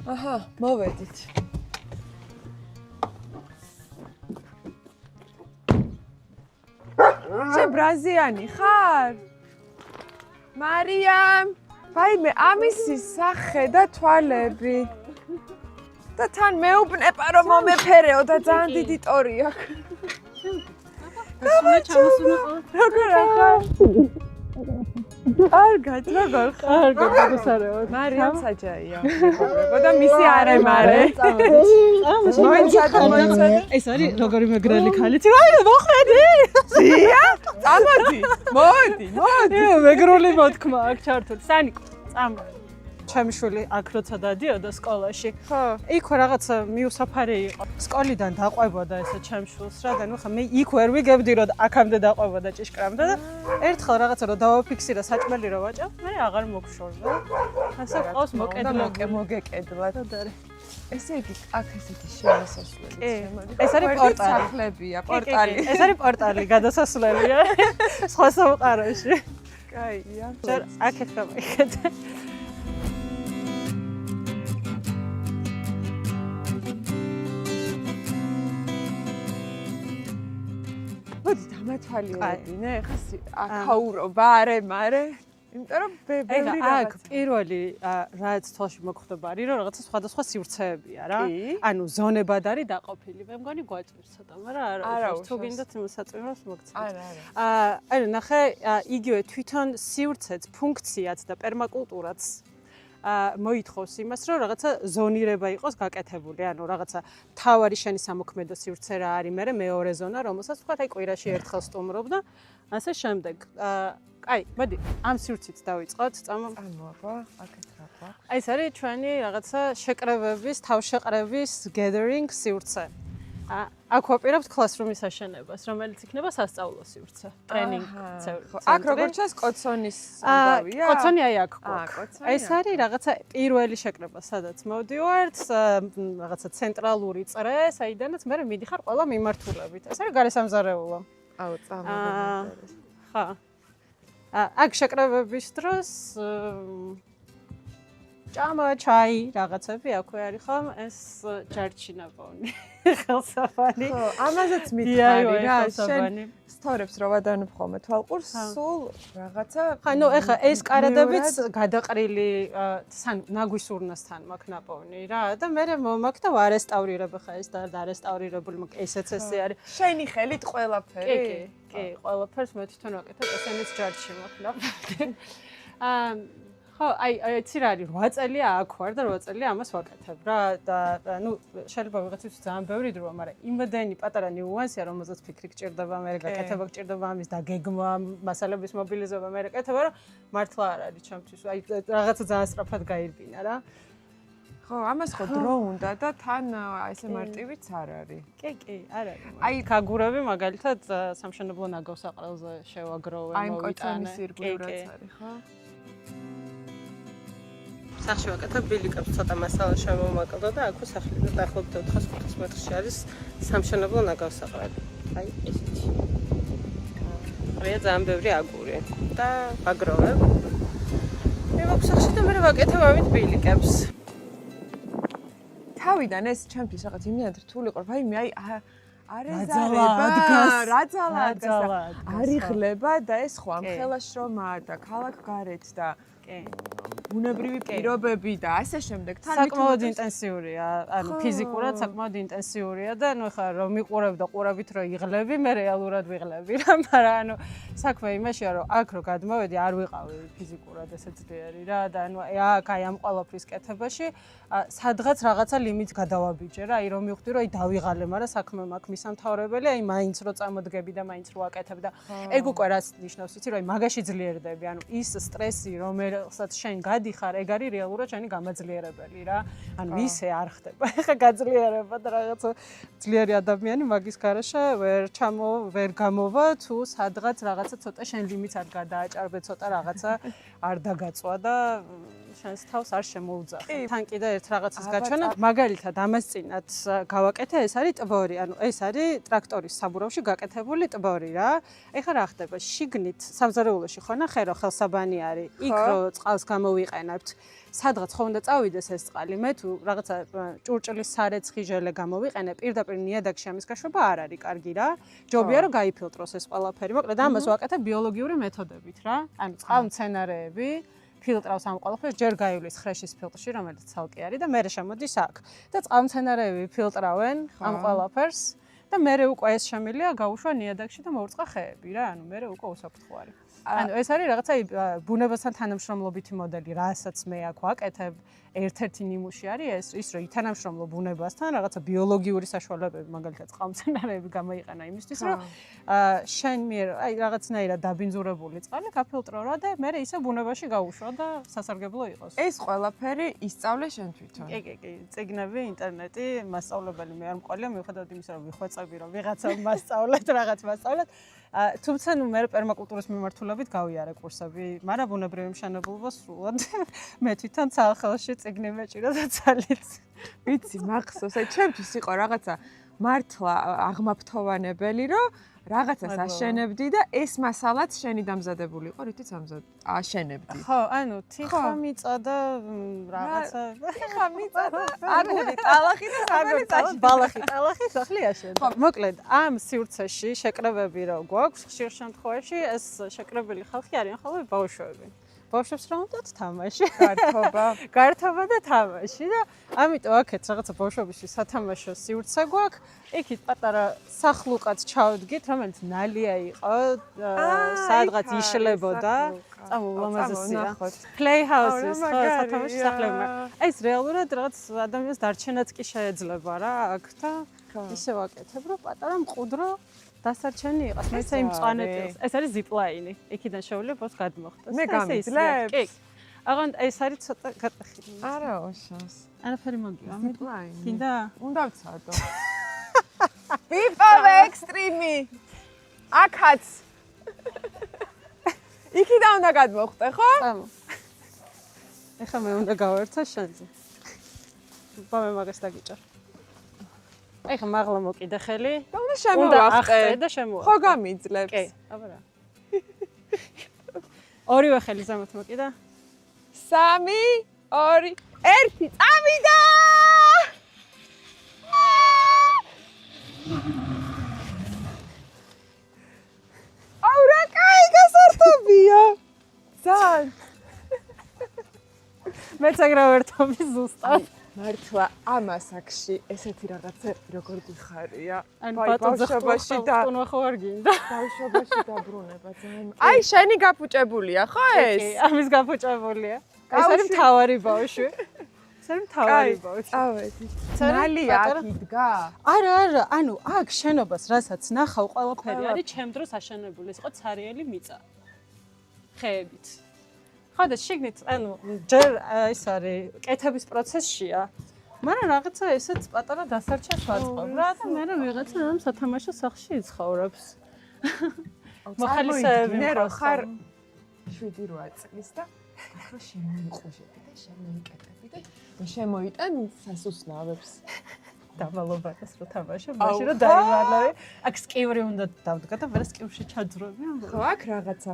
აჰა, მოვედით. შე ბრაზიანი ხარ? მარიამ, ვაიმე, ამისი სახე და თვალები. და თან მეუბნება რომ მომეფერეო და ძალიან დიდი ტორი აქვს. როგორ ახარ? კარგად, როგორ ხარ? გაგოსარეო. მარიამ საჯაია. და მისი არემარე. მოიცადე. ეს არის როგორი მეგრელი ქალიც. აი, მოხვედი. ზია? წამოდი. მოდი. მეგრული მოთქმა აქ ჩართული. სანიკო, წამო. ჩემი შვილი აქ როცა დადიოდა სკოლაში. ხო. იქ რაღაცა მიუსაფარი იყო. სკოლიდან დაყვებოდა ესე ჩემ შვილს რა და ნუ ხა მე იქ ვერ ვიგებდი რომ აქამდე დაყვებოდა ჭიშკრამდე და ერთხელ რაღაცა რომ დავაფიქსირა საჭმელი რომ ვაჭამ, მე აღარ მოგშორდა. ასე ყავს მოგეკედლად. ესე იგი, აქ ესეთი შესასვლელი შემოდი. ეს არის პორტალი. სახლებია, პორტალი. ეს არის პორტალი, გადასასვლელია. სხვა სამყაროში. კაია. აქ ეხლა მიხედე. მოდი დამათვალიერებინე, ხა აქაურობა არე, იმიტომ რომ ბევრი აქ პირველი რაც თვალში მოგხვდება არის რომ რაღაცა სხვადასხვა სივრცეებია რა. ანუ ზონებად არის დაყოფილი. მე მგონი გვაწვირს ცოტა, მაგრამ არა თუ გინდათ მოსაწვიროს მოგცემთ. ანუ ნახე, იგივე თვითონ სივრცეც, ფუნქციაც და პერმაკულტურაც მოითხოვს იმას, რომ რაღაცა ზონირება იყოს გაკეთებული. ანუ რაღაცა თავარი შენი სამოქმედო სივრცე რა არის, მე მეორე ზონა, რომელსაც თქვა, აი კვირაში ერთხელ სტუმრობ და ასე შემდეგ. აი, მოდი, ამ სივრცით დავიწყოთ, წამოაბა, აქეთ რა გვაქვს? აი, ეს არის ჩვენი რაღაცა შეკრებების, თავშეყრების gathering სივრცე. აქ ვაპირებთ classroom-ის აშენებას, რომელიც იქნება სასწავლო სივრცე, ტრენინგ ცენტრი. აქ როგორც ჩანს, კოცონის ამბავია? კოცონი აი აქ გვაქვს. ეს არის რაღაცა პირველი შეკრება, სადაც მოვდივართ, რაღაცა ცენტრალური წრე, საიდანაც მე მიდიხარ ყველა მიმართულებით. ეს არის გარესამზარეულო. აუ, წამოდი. ხა. აქ შეკრებების დროს ჭამა, ჩაი, რაღაცები აქვე არის ხომ? ეს ჯარჩინაპოვნი. ხელსაფანი. ხო, ამაზეც მითხარი რა, შენ სტორებს რო ვადანებ ხოლმე თვალყურს, სულ რაღაცა. ხა, ნუ ეხა ეს კარადებიც გადაყრილი ნაგვისურნასთან მაქვს ნაპოვნი რა და მე მომაქვს და ვარესტავრირებ ხა ეს და დარესტავრირებული მაქვს ესეც ესე არის. შენი ხელით ყველაფერი? კი, ყველაფერს მე თვითონ ვაკეთებ, ესენიც ჯარში მაქვს ნაპოვნი. ხო, აი ცირა არის 8 წელია აქ ვარ და 8 წელია ამას ვაკეთებ რა და ნუ შეიძლება ვიღაცისთვის ძალიან ბევრი დროა, მაგრამ იმდენი პატარა ნიუანსია, რომელზეც ფიქრი გჭირდება, მე გაკეთება გჭირდება ამის დაგეგმა, მასალების მობილიზება, მე გაკეთება, რომ მართლა არ არის ჩემთვის. აი რაღაცა ძალიან სწრაფად გაირბინა რა. ხო, ამას ხო დრო უნდა და თან ესე მარტივიც არ არის. კი, არ არის. აი ქაგურები მაგალითად სამშენებლო ნაგავსაყრელზე შევაგროვე, აი კოცონის ირგვლივ რაც არის, ხო? სახში ვაკეთებ ბილიკებს, ცოტა მასალა შემომაკლდა და აქვე სახლიდან დაახლოებით 400-500 მეტრში არის სამშენებლო ნაგავსაყრელი. აი ესეთი. ძალიან ბევრი აგური და ვაგროვებ. მე მაქვს სახში და მე ვაკეთებ ამით ბილიკებს. თავიდან ეს ჩემთვის რაღაც იმდენად რთული ყო, ვაიმე, აი რაძალა არიღლება და ეს ხო ამ ხელაშრომაა და ქალაქგარეთ და ბუნებრივი პირობები და ასე შემდეგ. საკმაოდ ინტენსიურია, ანუ ფიზიკურად საკმაოდ ინტენსიურია და ნუ ხა რომ მიყურებ და ყურებით რომ იღლები, მე რეალურად ვიღლები რა, მაგრამ ანუ საქმე იმაშია რომ აქ რო გადმოვედი არ ვიყავი ფიზიკურად ესე ძლიერი რა და ანუ აქ აი ამ ყველაფრის კეთებაში სადღაც რაღაცა ლიმიტს გადავაბიჯე რა, აი რომ მივხვდი რომ აი დავიღალე, მაგრამ საქმე მაქვს მისამთავრებელი, აი მაინც რო წამოდგები და მაინც რო აკეთებ და ეგ უკვე რაც ნიშნავს იცი რომ აი მაგაში ძლიერდები, ანუ ის სტრესი რომელსაც შენ გადიხარ, ეგ არის რეალურად შენი გამაძლიერებელი რა. ანუ ისე არ ხდება. ეხა გაძლიერება და რაღაცა ძლიერი ადამიანი მაგის garaშე ვერ გამოვა თუ სადღაც რაღაცა ცოტა შენ ლიმიტს არ გადააჭარბე, ცოტა რაღაცა არ დაგაწვა და შენს თავს არ შემოუძახე. თან კიდე ერთ რაღაცის გაჩვენა, მაგალითად ამას წინათ გავაკეთე, ეს არის ტბორი, ანუ ეს არის ტრაქტორის საბურავში გაკეთებული ტბორი რა. ეხლა რა ხდება? შიგნით სამზარეულოში ხო ნახე რომ ხელსაბანი არის, იქ რო წყალს გამოვიყენებთ. სადღაც ხო უნდა წავიდეს ეს წყალი, მე თუ რაღაცა ჭურჭლის სარეცხი ჟელე გამოვიყენე, პირდაპირ ნიადაგში ამის გაშვება არ არის კარგი რა. ჯობია რომ გაიფილტროს ეს ყველაფერი. მოკლედ ამას ვაკეთებ ბიოლოგიური მეთოდებით რა. ანუ წყალმცენარეები ფილტრავს ამ ყველაფერს, ჯერ გაივლის ხრეშის ფილტრში, რომელიც ცალკე არის და მერე შემოდის აქ. და წყალმცენარეები ფილტრავენ ამ ყველაფერს და მერე უკვე ეს შემილია გაუშვა ნიადაგში და მოურწყა ხეები რა. ანუ მერე უკვე უსაფრთხო არის. ანუ ეს არის რაღაცა ბუნებასთან თანამშრომლობითი მოდელი, რასაც მე აქ ვაკეთებ. ერთ-ერთი ნიმუში არის ის რომ ითანამშრომლო ბუნებასთან, რაღაცა ბიოლოგიური საშუალებები, მაგალითად წყალმცენარეები გამოიყენა იმისთვის, რომ შენ მიერ აი რაღაცნაირად დაბინძურებული წყალი გაფილტრო რა და მე ისე ბუნებაში გაუშვა და სასარგებლო იყოს. ეს ყველაფერი ისწავლე შენ თვითონ. კი, წიგნები, ინტერნეტი, მასწავლებელი მე არ მყოლია, მიუხედავად იმისა, რომ ვიხვეწები, რომ ვიღაცა მასწავლეთ, რაღაც მასწავლეთ. თუმცა ნუ მე პერმაკულტურის მიმართულებით გავიარე კურსები, მაგრამ ბუნებრივი მშენებლობა სრულად მე თვითონ ცალხელში წიგნი მეჭირა და ძალით. ვიცი, მახსოვს, აი ჩემთვის იყო რაღაცა მართლა აღმაფრთოვანებელი, რომ რაღაცას აშენებდი და ეს მასალაც შენი დამზადებული იყო, რითიც აშენებდი. ხო, ანუ თიხა მიწა და რაღაცა თიხა მიწა და აგური, ტალახი და საბალახი, ბალახი, ტალახი სახლი აშენდა. მოკლედ, ამ სივრცეში შეკრებები რო გვაქვს, ხშირ შემთხვევაში ეს შეკრებილი ხალხი არიან ხოლმე ბავშვები. ბავშვებს რა უნდათ თამაში? გართობა და თამაში და ამიტომ აქეთ რაღაცა ბავშვებისთვის სათამაშო სივრცე გვაქვს. იქით პატარა სახლუკაც ჩავდგით, რომელიც ნალია იყო, სადღაც იშლებოდა. წამოვამაზესია. Playhouses, ხო, სათამაშო სახლები. ეს რეალურად რაღაც ადამიანს დარჩენაც კი შეეძლება რა, აქ და ისე ვაკეთებ, რომ პატარა მყუდრო დასარჩენი იყოს. მე ისე იმ მწვანეტილს. ეს არის zipline. იქიდან შეუძლია ბოს გადმოხდეს. მე გამიძლებ? კი. აღარ ეს არის ცოტა გატახილი. არა, ოშოს. არაფერი მოგია. zipline. კიდე? უნდა ვცადო. ვიპოვე ექსტრიმი. აქაც. იქიდან უნდა გადმოხტე, ხო? წამო. ეხლა მე უნდა გავერთო შენზე. ბამე მაგას დაგიჭარ. ეხლა მაღლა მოკიდე ხელი და უნდა შემოვახტე და შემოვა. ხო გამიძლებს? კი, აბა რა. ორივე ხელი ზემოთ მოკიდა. 3, 2, 1, წავიდა! აუ რა კაი გასართობია. ძალიან. მეც ეგრე ვერთობი ზუსტად. მართლა ამ ასაკში ესეთი რაღაცა როგორ გიხარია. ანუ ბავშვობაში და ხო არ გინდა. ბავშვობაში დაბრუნება ძალიან. აი შენი გაფუჭებულია ხო ეს? კი, ამის გაფუჭებულია. ეს არის მთავარი ბავშვი. ეს არის მთავარი ბავშვი. წავედი. ნალია აქ იდგა? არა, ანუ აქ შენობას რასაც ნახავ ყველაფერი არის ჩემ დროს აშენებული. ეს იყო ცარიელი მიწა. ხეებით. ხოდა შიგნით, ანუ ჯერ ეს არის კეთების პროცესშია. მაგრამ რაღაცა ესეც პატარა დასარჩენს ვაწყობ რა და მე ვიღაცა ამ სათამაშო სახლში იცხოვრობს. მოხალისეები რო ხარ 7-8 წლის და ახლა შემოიყუჟები და შემოიკეთები და შემოიტან სასუსნავებს. დავალობათას რო თამაშობ, მაშინ რომ დაიმალავე, აქ სკივრი უნდა დავდგა და მე სკივრში ჩაძრობი. ხო, აქ რაღაცა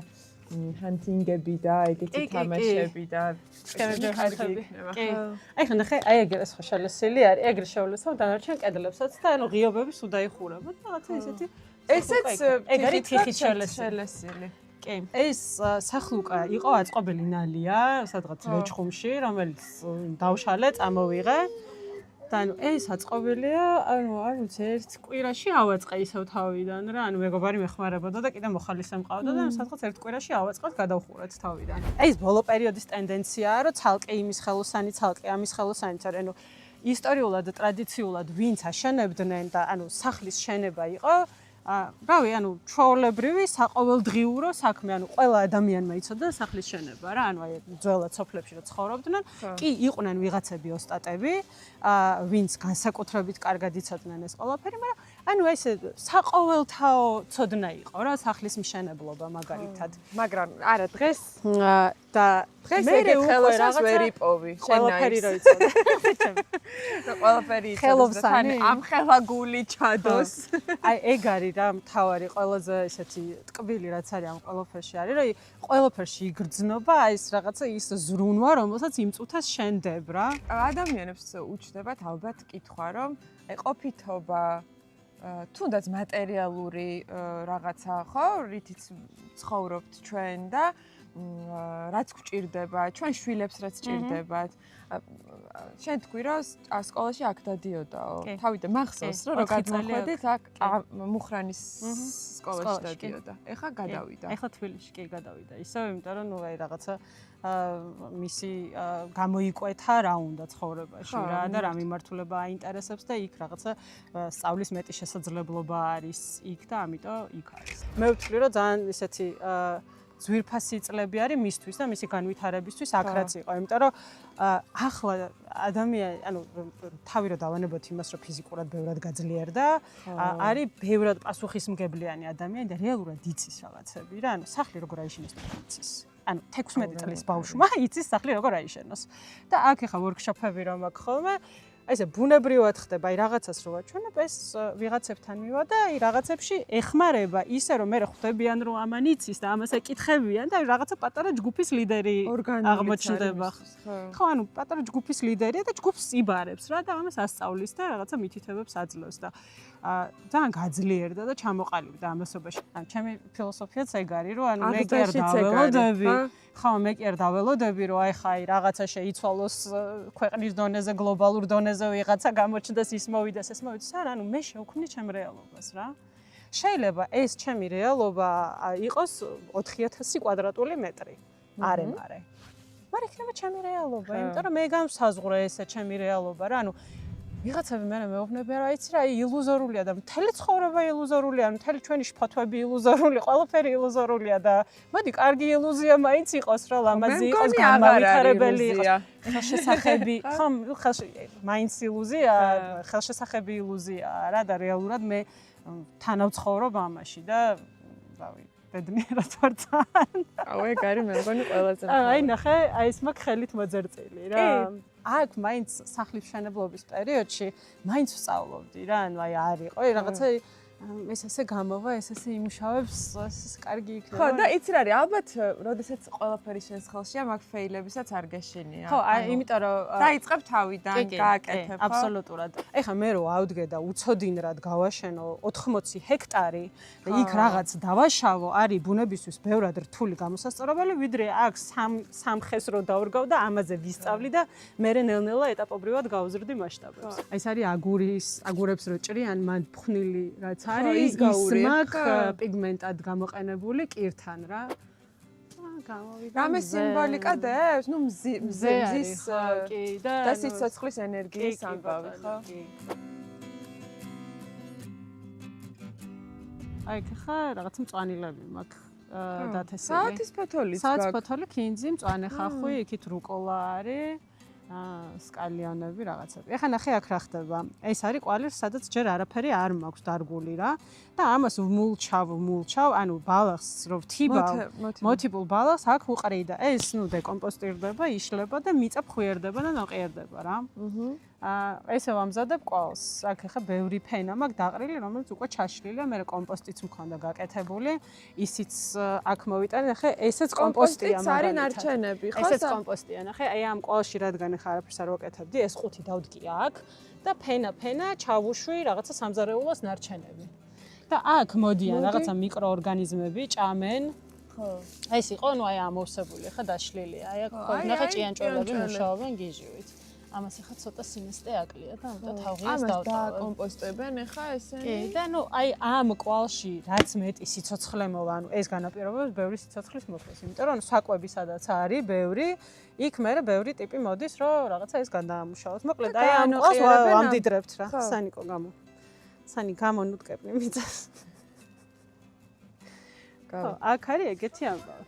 ჰანტინგები და ეგეთი თამაშები და სკევენჯერ კი. აი ხან ნახე, აი ეგრეს ხო შელესილი არის, ეგრე შევლესავ დანარჩენ კედლებსაც და ანუ ღიობების უდაიხურება და რაღაცა ესეთი. ესეც ეგ არის თიხით შელესილი. კი. ეს სახლუკა იყო აწყობილი ნალია, სადღაც ლეჩხუმში, რომელიც დავშალე, წამოვიღე. და ანუ ეს აწყობილია, ანუ არ ვიცი, ერთ კვირაში ავაწყე ისევ თავიდან რა, ანუ მეგობარი მეხმარებოდა და კიდე მოხალისე მყავდა და სადღაც ერთ კვირაში ავაწყოთ, გადავხურეთ თავიდან. ეს ბოლო პერიოდის ტენდენციაა, რომ ცალკე იმის ხელოსანი, ცალკე ამის ხელოსანი, ანუ ისტორიულად, ტრადიციულად ვინც აშენებდნენ და ანუ სახლის შენება იყო რავი, ანუ ჩვეულებრივი საყოველდღიურო საქმე, ანუ ყველა ადამიანმა იცოდა სახლის შენება რა, ანუ აი ძველად სოფლებში რო ცხოვრობდნენ, კი იყვნენ ვიღაცები ოსტატები, ვინც განსაკუთრებით კარგად იცოდნენ ეს ყველაფერი, მაგრამ ანუ ესე საყოველთაო ცოდნა იყო რა სახლის მშენებლობა მაგალითად. მაგრამ არა დღეს და დღეს ეგეთ ხელოსნოს ვერ იპოვი. ყველაფერი რო იცოდე. ყველაფერი იცოდე. ხელოვსანი? ამ ხელაგული ჩადოს. აი ეგ არის რა მთავარი ყველაზე ესეთი ტკბილი რაც არის ამ ყველაფერში არის რომ ყველაფერში იგრძნობა აი ეს რაღაცა ის ზრუნვა რომელსაც იმ წუთას შენდებ რა. ადამიანებს უჩნდებათ ალბათ კითხვა რომ აი ყოფითობა თუნდაც მატერიალური რაღაცა ხო რითიც ცხოვრობთ ჩვენ და რაც გვჭირდება ჩვენ შვილებს რაც ჭირდებათ შენ თქვი რომ სკოლაში აქ დადიოდაო თავიდან მახსოვს რომ გადმოხვედით აქ მუხრანის სკოლაში დადიოდა ეხა გადავიდა ეხა თბილისში კი გადავიდა ისევ იმიტომ რომ ნუ აი რაღაცა მისი გამოიკვეთა რა უნდა ცხოვრებაში რა და რა მიმართულება აინტერესებს და იქ რაღაცა სწავლის მეტი შესაძლებლობა არის იქ და ამიტომ იქ არის მე ვთვლი რომ ძალიან ისეთი ძვირფასი წლები არის მისთვის და მისი განვითარებისთვის აქ რაც იყო იმიტომ რომ ახლა ადამიანი ანუ თავი რომ დავანებოთ იმას რომ ფიზიკურად ბევრად გაძლიერდა არის ბევრად პასუხისმგებლიანი ადამიანი და რეალურად იცის რაღაცები რა ანუ სახლი როგორ აიშენოს იცის ანუ 16 წლის ბავშვმა იცის სახლი როგორ აიშენოს და აქ ახლა ვორქშოპები რომ აქვს ხოლმე აი ესე ბუნებრივად ხდება აი რაღაცას რო ვაჩვენებ ეს ვიღაცებთან მივა და აი რაღაცებში ეხმარება ისე რომ მე ხვდებიან რომ ამან იცის და ამას ეკითხებიან და რაღაცა პატარა ჯგუფის ლიდერი აღმოჩნდება ხო ანუ პატარა ჯგუფის ლიდერია და ჯგუფს იბარებს რა და ამას ასწავლის და რაღაცა მითითებებს აძლევს და ძალიან გაძლიერდა და ჩამოყალიბდა ამასობაში ანუ ჩემი ფილოსოფიაც ეგ არის რომ ანუ მე კი არ დაველოდები ხო მე კი არ დაველოდები რომ აი ხაი რაღაცა შეიცვალოს ქვეყნის დონეზე გლობალურ დონეზე ვიღაცა გამოჩნდეს ის მოვიდეს ეს მოვიდეს არა ანუ მე შევქმნი ჩემ რეალობას რა შეიძლება ეს ჩემი რეალობა იყოს 4000 კვადრატული მეტრი არე მაგრამ იქნება ჩემი რეალობა იმიტომ რომ მე განსაზღვრე ესე ჩემი რეალობა რა ანუ ვიღაცები მე მეუბნები რა იცი რა ილუზორულია და მთელი ცხოვრება ილუზორულია მთელი ჩვენი შფოთვები ილუზორული ყველაფერი ილუზორულია და მოდი კარგი ილუზია მაინც იყოს რა ლამაზი იყოს განმავითარებელი იყოს ხელშესახები ხო მაინც ილუზია ხელშესახები ილუზიაა რა და რეალურად მე თანავცხოვრობ ამაში და რავი ბედნიერად ვარ ძალიან აუ ეგ არის მე მგონი ყველაზე აი ნახე აი ეს მაგ ხელით მოძერწილი რა აქ მაინც სახლის მშენებლობის პერიოდში მაინც ვსწავლობდი რა ანუ აი არისო რაღაცა ეს ესე გამოვა ეს ესე იმუშავებს ეს კარგი იქნება ხო და იცი რა არის ალბათ როდესაც ყველაფერი შენს ხელშია მაგ ფეილებისაც არ გეშინია ხო აი იმიტომ რომ დაიწყებ თავიდან გააკეთებ ხო აბსოლუტურად ეხლა მე რო ავდგე და უცოდინრად გავაშენო 80 ჰექტარი და იქ რაღაც დავაშალო არის ბუნებისთვის ბევრად რთული გამოსასწორებელი ვიდრე აქ სამ ხეს რო დავრგავ და ამაზე ვისწავლი და მე ნელ-ნელა ეტაპობრივად გავზრდი მასშტაბებს აი ეს არის აგურებს რო ჭრიან მან ფხნილი რაც არის ისმაკ პიგმენტად გამოყენებული კირთან რა გამოვიდა რამე სიმბოლიკა დებს ნუ მზის და სიცოცხლის ენერგიის ამბავი ხო აი ხა რაღაც მწვანილები მაქვს დათესილი საათის ფოთოლი ქინძი მწვანე ხახვი იქით რუკოლა არის სკალიონები რაღაცები. ეხლა ნახე აქ რა ხდება. ეს არის ყვალი, სადაც ჯერ არაფერი არ მაქვს დარგული რა. და ამას ვმულჩავ, ანუ ბალახს რო ვთიბავ, მოტიბულ ბალახს აქ უყრი და ეს ნუ დეკომპოსტირდება, იშლება და მიწა ფხვიერდება და ნოყიერდება რა. ესე ვამზადებ ყვავს. აქ ეხლა ბევრი ფენა მაქვს დაყრილი, რომელიც უკვე ჩაშლილია, მე კომპოსტიც მქონდა გაკეთებული. ისიც აქ მოვიტანე, ნახე, ესეც კომპოსტია მაგალითად. არის ნარჩენები, ხო? ესეც კომპოსტია, ნახე, აი ამ ყვავში რადგან ეხლა არაფერს არ ვაკეთებდი, ეს ყუთი დავდგი აქ და ფენა ჩავუშვი რაღაცა სამზარეულოს ნარჩენები. და აქ მოდიან რაღაცა მიკროორგანიზმები, ჭამენ. ხო. ეს იყო, ნუ აი ამოვსებული, ხა დაშლილია. აი აქ ნახე ჭიანჭველები მუშაობენ გიჟივით. ამას ახლა ცოტა სინესტე აკლია და ამიტომ თავღიას დავტოვებ. ამას დაკომპოსტებენ ახლა ესენი? კი, და ნუ აი ამ კვალში რაც მეტი სიცოცხლე მოვა, ანუ ეს განაპირობებს ბევრი სიცოცხლის მოხდეს, იმიტომ რომ საკვები სადაც არის ბევრი, იქ მე ბევრი ტიპი მოდის, რომ რაღაცა ეს გადაამუშავოს. მოკლედ აი ამ კვალს ვამდიდრებთ რა, სანიკო გამო. სანი გამონუტკებნი მიწას. ხო, აქ არის ეგეთი ამბავი.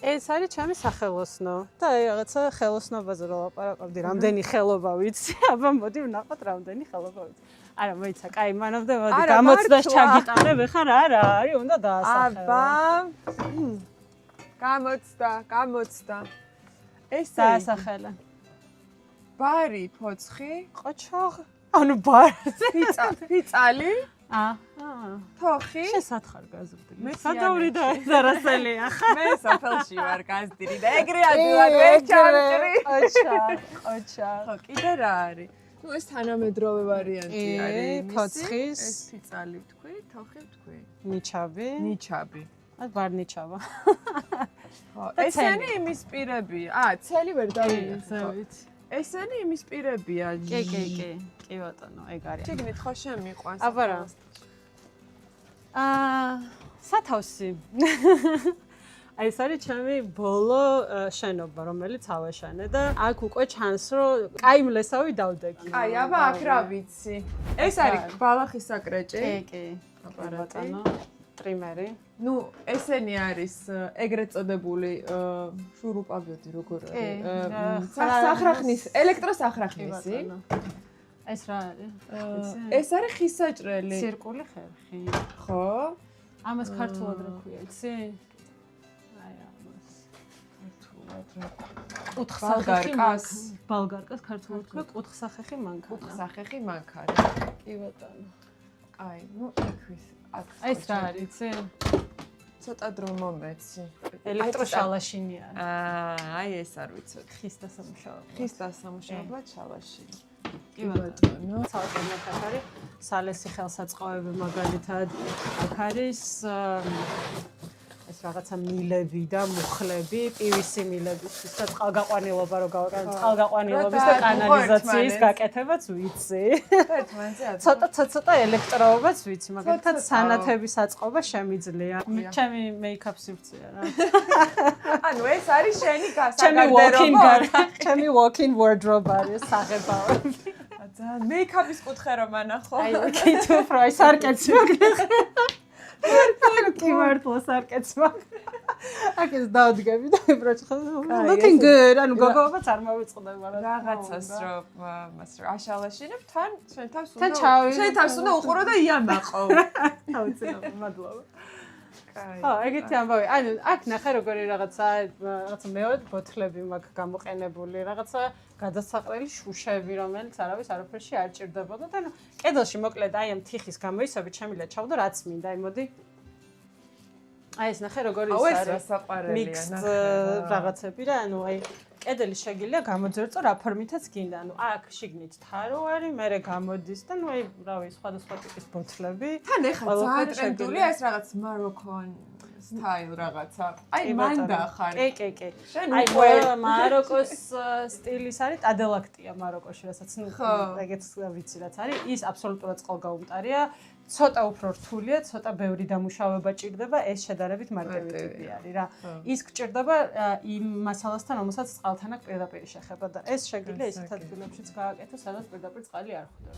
ეს არის ჩემი სახელოსნო და აი რაღაცა ხელოსნობაზე რო ლაპარაკობდი, რამდენი ხელობა ვიცი, აბა მოდი ვნახოთ რამდენი ხელობა ვიცი. არა, მოიცა, კაი, მანამდე მოდი გამოცდას ჩაგიტანებ, ეხლა რა არის, უნდა დაასახელო. აბა. გამოცდა. ეს დაასახელე. ბარი, ფოცხი, ყოჩაღ. ანუ ბარი. ფიცალი. აჰა. თოხი. შესათხარ გაზრდილი. სადავრი და ზარასელი ახლა. მე საფელში ვარ გაზდირი და ეგრე ადვილად ვერ ჩამჭრი. ყოჩაღ. ხო, კიდე რა არის? ნუ ეს თანამედროვე ვარიანტი არის. ფოცხის. ეს ფიცალი ვთქვი, თოხი ვთქვი. ნიჩაბი. აი ბარნიჩაბა. ხო, ესენი იმის პირებია. ცელი ვერ დავინახე. ესენი იმის პირებია. კი ბატონო, ეგ არის. შეგნით ხო შემიყვანს. აბა რა. სათავსი. აი ეს არის ჩემი ბოლო შენობა, რომელიც ავაშენე და აქ უკვე ჩანს, რომ კაიმლესავი დავდეგი. აი, აბა აქ რა ვიცი. ეს არის ბალახის საკრეჭი. კი. ბატონო, ტრიმერი. ნუ ესენი არის ეგრეთ წოდებული შურუპაგიოდი როგორ არის? სახრახნის, ელექტროსახრახნისი. ეს რა არის? ეს არის ხის საჭრელი. ცირკული ხერხი. ხო? ამას ქართულად რა ქვია, იცი? აი ამას. ქართულად რა. კუთხსახეხი ბალგარკას ქართულად ქვია კუთხსახეხი მანქანა. კუთხსახეხი მანქანა. კი ბატონო. აი, ნუ იქვის. აი ეს რა არის, იცი? ცოტა დრო მომეცი. ელექტროშალაშინი არის. აი ეს არ ვიცოდი. ხის დასამუშავებლად. ხის დასამუშავებლად შალაშინი. კი ბატონო. ცალკე აქ არის სალესი ხელსაწყოები მაგალითად. აქ არის ეს რაღაცა მილები და მუხლები, PVC მილებისთვის და წყალგაყვანილობა რო გავაკეთე, წყალგაყვანილობის და კანალიზაციის გაკეთებაც ვიცი. ერთმანეთზე ცოტა ელექტროობაც ვიცი, მაგალითად სანათების აწყობა შემიძლია. ჩემი მეიქაპ სივრცეა რა. ანუ ეს არის შენი გასაგარდერობა. ჩემი walk-in wardrobe არის საღებავი. ძალიან მეიქაპის კუთხე რომ ანახო. აი, კითხო რა ის არ კეთს მაგალითად. კი მართლა სარკეცმა. აქ ეს დავდგები და ვიბროჩხო. Looking good. ანუ გოგოებაც არ მოვიწყდება, მაგრამ რაღაცას რომ მას რა აშალაშინებ თან შენ თავს თან ჩავი. შენ თავს უნდა უყურო და იამაყო. აუცილებლად მადლობა. ხო, ეგეთი ამბავი. ანუ აქ ნახე როგორი რაღაცა მეორე ბოთლები მაქვს გამოყენებული, რაღაცა გადასაყრელი შუშები, რომელიც არავის არაფერში არ ჭირდებოდა და ანუ კედელში მოკლედ აი ამ თიხის გამოისებით შემიძლია ჩავდო რაც მინდა, აი მოდი. აი ეს ნახე როგორი ის არის. ეს სასაყარელია ნახე. რაღაცები რა, ანუ აი კედელი შეგიძლია გამოძერწო რა ფორმითაც გინდა. ანუ აქ შიგნით თარო არის, მერე გამოდის და ნუ აი რავი სხვადასხვა ტიპის ბოთლები. თან ეხლა ძალიან ტრენდულია ეს რაღაც მაროკონ სტაილ რაღაცა. აი მან დახარ. კი. აი მაროკოს სტილის არის ტადელაქტია მაროკოში, რასაც ნუ ეგეც ვიცი რაც არის. ის აბსოლუტურად წყალგაუმტარია. ცოტა უფრო რთულია, ცოტა ბევრი დამუშავება ჭირდება, ეს შედარებით მარტივი ტიპი არის რა. ის გჭირდება იმ მასალასთან, რომელსაც წყალთან აქ პირდაპირ შეხება და ეს შეგიძლია ისეთ ადგილებშიც გააკეთო, სადაც პირდაპირ წყალი არ ხვდება.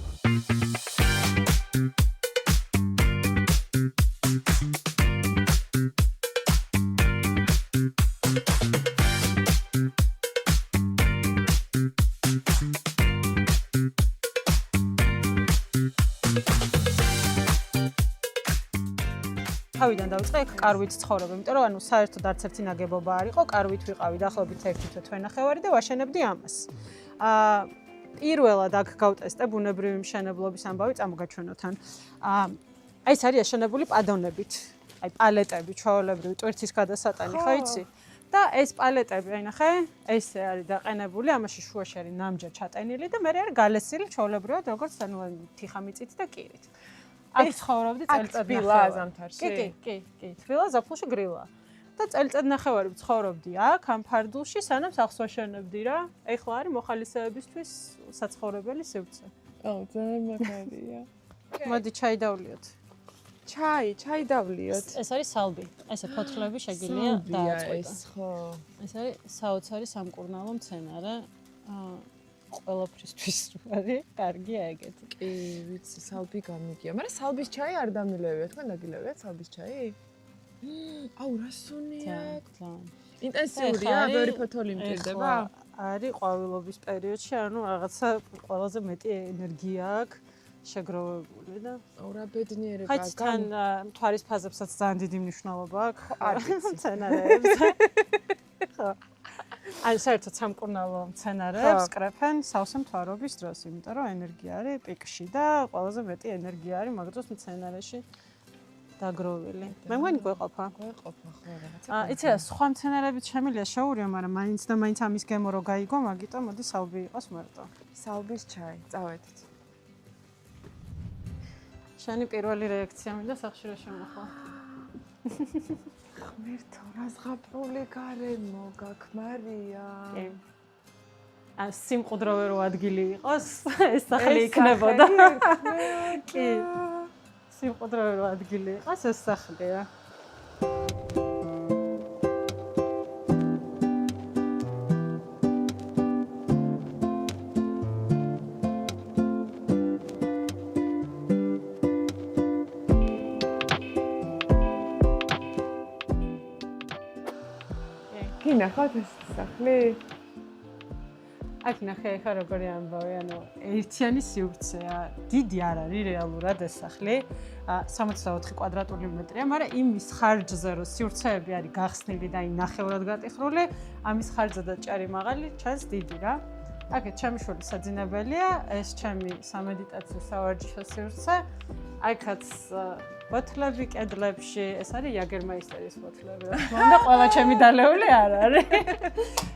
თავიდან დავიწყე აქ კარვით ცხოვრობ, იმიტომ რომ ანუ საერთოდ არც ერთი ნაგებობა არ იყო, კარვით ვიყავი დაახლოებით 1 თვე-ნახევარი და ვაშენებდი ამას. პირველად აქ გავტესტე ბუნებრივი მშენებლობის ამბავი წამოგაჩვენოთან. აი ეს არის აშენებული პადონებით, აი პალეტები, ჩვეულებრივი ტვირთის გადასატანი, ხო იცი? და ეს პალეტები, აი ნახე, ესე არის დაყენებული, ამაში შუაში არის ნამჯერ ჩატენილი და მერე არის გალესილი ჩვეულებრივად, როგორც ანუ თიხამიწით და კირით. აქ ცხოვრობდი წელიწად ნახევარი. კი. თბილა ზაფხულში გრილა. და წელიწად ნახევარი ცხოვრობდი აქ, ამ ფარდულში, სანამ სახლს ვაშენებდი რა. ეხლა არის მოხალისეებისთვის საცხოვრებელი სივრცე. ძალიან მაგარია. მოდი ჩაი დავლიოთ. ჩაი დავლიოთ. ეს არის სალბი. ესე ფოთლები შეგიძლია დააწყვეტო. ეს ხო. ეს არის საოცარი სამკურნალო მცენარე. ყველაფრისთვის არის კარგია ეგეთი. კი, ვიცი, სალბი გამიგია. მაგრამ სალბის ჩაი არ დამილევია, თქვენ დაგილევიათ სალბის ჩაი? აუ, რა სუნია. ძალიან. ინტენსიურია, ბევრი ფოთოლი მჭირდება? არის ყვავილობის პერიოდში, ანუ რაღაცა ყველაზე მეტი ენერგია აქვს შეგროვებული და ორა ბედნიერება. ხაიც თან მთვარის ფაზებსაც ძალიან დიდი მნიშვნელობა აქვს მცენარეებზე. ხო. ან საერთოდ სამკურნალო მცენარეებს კრეფენ სავსე მთვარობის დროს, იმიტომ რომ ენერგია არის პიკში და ყველაზე მეტი ენერგია არის მაგ დროს მცენარეში დაგროვილი. მე მგონი გვეყოფა. გვეყოფა ხო რაღაცა. იცი რა, სხვა მცენარეებით შემილია შოურია, მაგრამ მაინც და მაინც ამის გემო რო გაიგო, მაგიტომ მოდი საუბი იყოს მარტო. საუბის ჩაი, წავედით. შენი პირველი რეაქცია მინდა სახში რა შემოხვა. ღმერთო, რა ზღაპრული გარემო გაქვს მარია. კი. სიმყუდროვე რო ადგილი იყოს, ეს სახლი იქნებოდა. კი. სიმყუდროვე რო ადგილი იყოს, ეს სახლია. გინახავთ ეს სახლი? აქ ნახე ხა როგორი ამბავი, ანუ ერთიანი სივრცეა, დიდი არ არის რეალურად ეს სახლი, 64 კვადრატული მეტრია, მაგრამ იმის ხარჯზე რომ სივრცეები არის გახსნილი და ნახევრად გატეხრული, ამის ხარჯზე და ჭარი მაღალი ჩანს დიდი რა. აქეთ ჩემი შვილი საძინებელია, ეს ჩემი სამედიტაციო სავარჯიშო სივრცე, აქაც ბოთლები კედლებში, ეს არის იაგერმაისტერის ბოთლები, რა თქმა უნდა, ყველა ჩემი დალეული არ არის.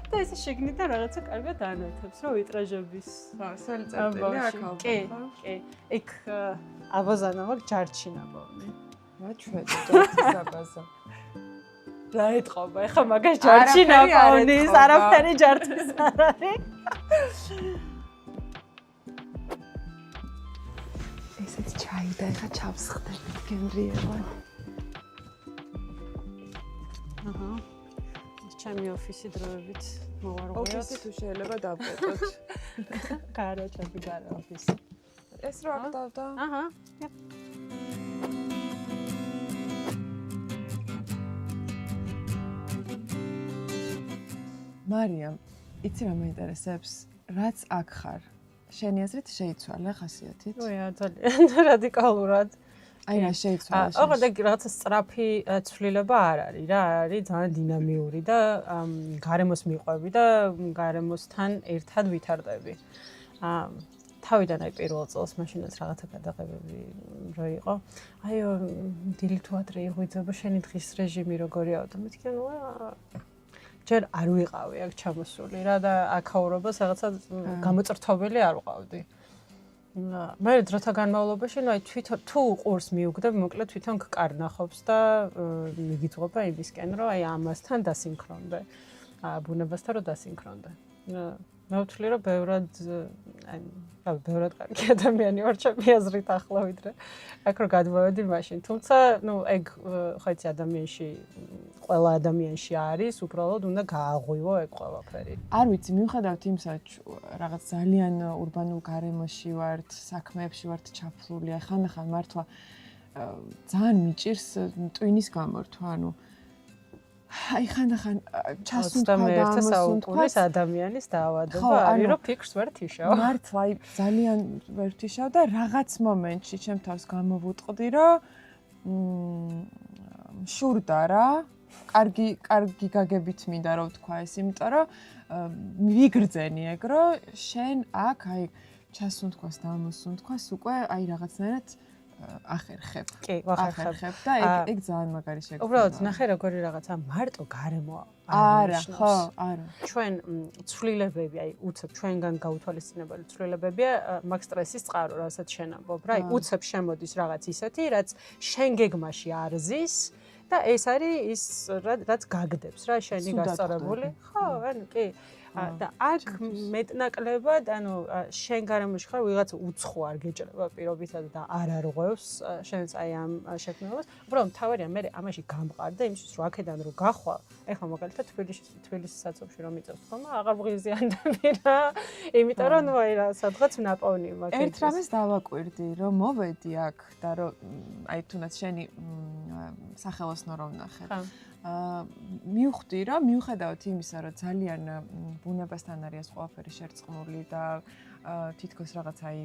და ეს შეგნიდან რაღაცა კარგად ანათებს, რომ ვიტრაჟების. სველი წერტილი აქ ალბათ. კი, კი. იქ აბაზანა მაგ ჯარჩინა ბოვნი. რა ჩვენი ჯარჩის აბაზა. რა ეთყობა, ეხა მაგას ჯარჩინა ბავნის, არაფერი ჯარჩის არ არის. ესეც ჩაი და ეხა ჩავსხდებით გემრიელად. აჰა. ჩემი ოფისი დროებით მოვარღვიოთ. ოფისი თუ შეიძლება დავყეთოთ. გაარა ჩემი გაარა ოფისი. ეს რა აკდავდა? აჰა. მარიამ, იცი რა მეინტერესებს? რაც აქ ხარ, შენი აზრით შეიცვალა ხასიათით? ოია, ძალიან რადიკალურად. აი რა შეიცვალა? ოღონდ ეგ რაღაცა სწრაფი ცვლილება არ არის რა, არის ძალიან დინამიური და გარემოს მიყვები და გარემოსთან ერთად ვითარდები. თავიდან აი პირველ წელს მაშინაც რაღაცა გადაღებები რო იყო. აიო, დილი თუ ადრე იღვიძება შენი დღის რეჟიმი როგორია და მეთქი ნუ ჯერ არ ვიყავი აქ ჩამოსული რა და აქაურობას რაღაცა გამოწრთობელი არ ვყავდი. მე დროთა განმავლობაში ნუ აი თვითონ თუ ყურს მიუგდებ, მოკლედ თვითონ გკარნახობს და მიგიძღობა იმისკენ, რომ აი ამასთან დასინქრონდე. ბუნებასთან რომ დასინქრონდე. მე ვთვლი, რომ ბევრად ბევრად კარგი ადამიანი ვარ ჩემი აზრით ახლა ვიდრე აქ რო გადმოვედი მაშინ. თუმცა, ნუ ეგ ხო იცი ადამიანში ყველა ადამიანში არის, უბრალოდ უნდა გააღვივო ეგ ყველაფერი. არ ვიცი, მიუხედავად იმისა, რაღაც ძალიან ურბანულ გარემოში ვართ, საქმეებში ვართ ჩაფლული, აი ხანდახან მართლა ძალიან მიჭირს ტვინის გამორთვა, ანუ აი ხანდახან ჩასუნთქვა და საუკუნის ადამიანის დაავადება არის, რომ ფიქრს ვერ თიშავ. მართლა აი ძალიან ვერ თიშავ და რაღაც მომენტში ჩემ თავს გამოვუტყდი, რომ შურდა რა. კარგი გაგებით მინდა რომ ვთქვა ეს, იმიტომ რომ ვიგრძენი ეგ რომ შენ აქ აი ჩასუნთქვას და ამოსუნთქვას უკვე აი რაღაცნაირად ახერხებ. კი, ვახერხებ და ეგ ძალიან მაგარი შეგვიძლია. უბრალოდ ნახე როგორი რაღაცა მარტო გარემოა. არა, ხო, არა. ჩვენ ცვლილებები, აი უცებ ჩვენგან გაუთვალისწინებელი ცვლილებებია მაგ სტრესის წყარო, რასაც შენ ამბობ რა, აი უცებ შემოდის რაღაც ისეთი, რაც შენ გეგმაში არ ზის. და ეს არის ის რაც გაგდებს რა შენი გასწორებული. ხო, ანუ კი. და აქ მეტნაკლებად, ანუ შენ გარემოში ხარ, ვიღაც უცხო არ გეჭრება პირობითად და არ არღვევს შენს აი ამ შექმნებას. უბრალოდ თავარია მე ამაში გამყარ და იმისთვის რომ აქედან რომ გახვალ, ეხლა მაგალითად თბილისის საწოლში რომ მიწევს ხოლმე, აღარ ვღიზიანდები რა. იმიტომ რომ ნუ აი რა სადღაც ნაპოვნი მაქვს. ერთ რამეს დავაკვირდი, რომ მოვედი აქ და რომ აი თუნდაც შენი სახელოსნო რომ ნახე. მივხვდი რომ მიუხედავად იმისა, რომ ძალიან ბუნებასთან არის ეს ყველაფერი შერწყმული და თითქოს რაღაც აი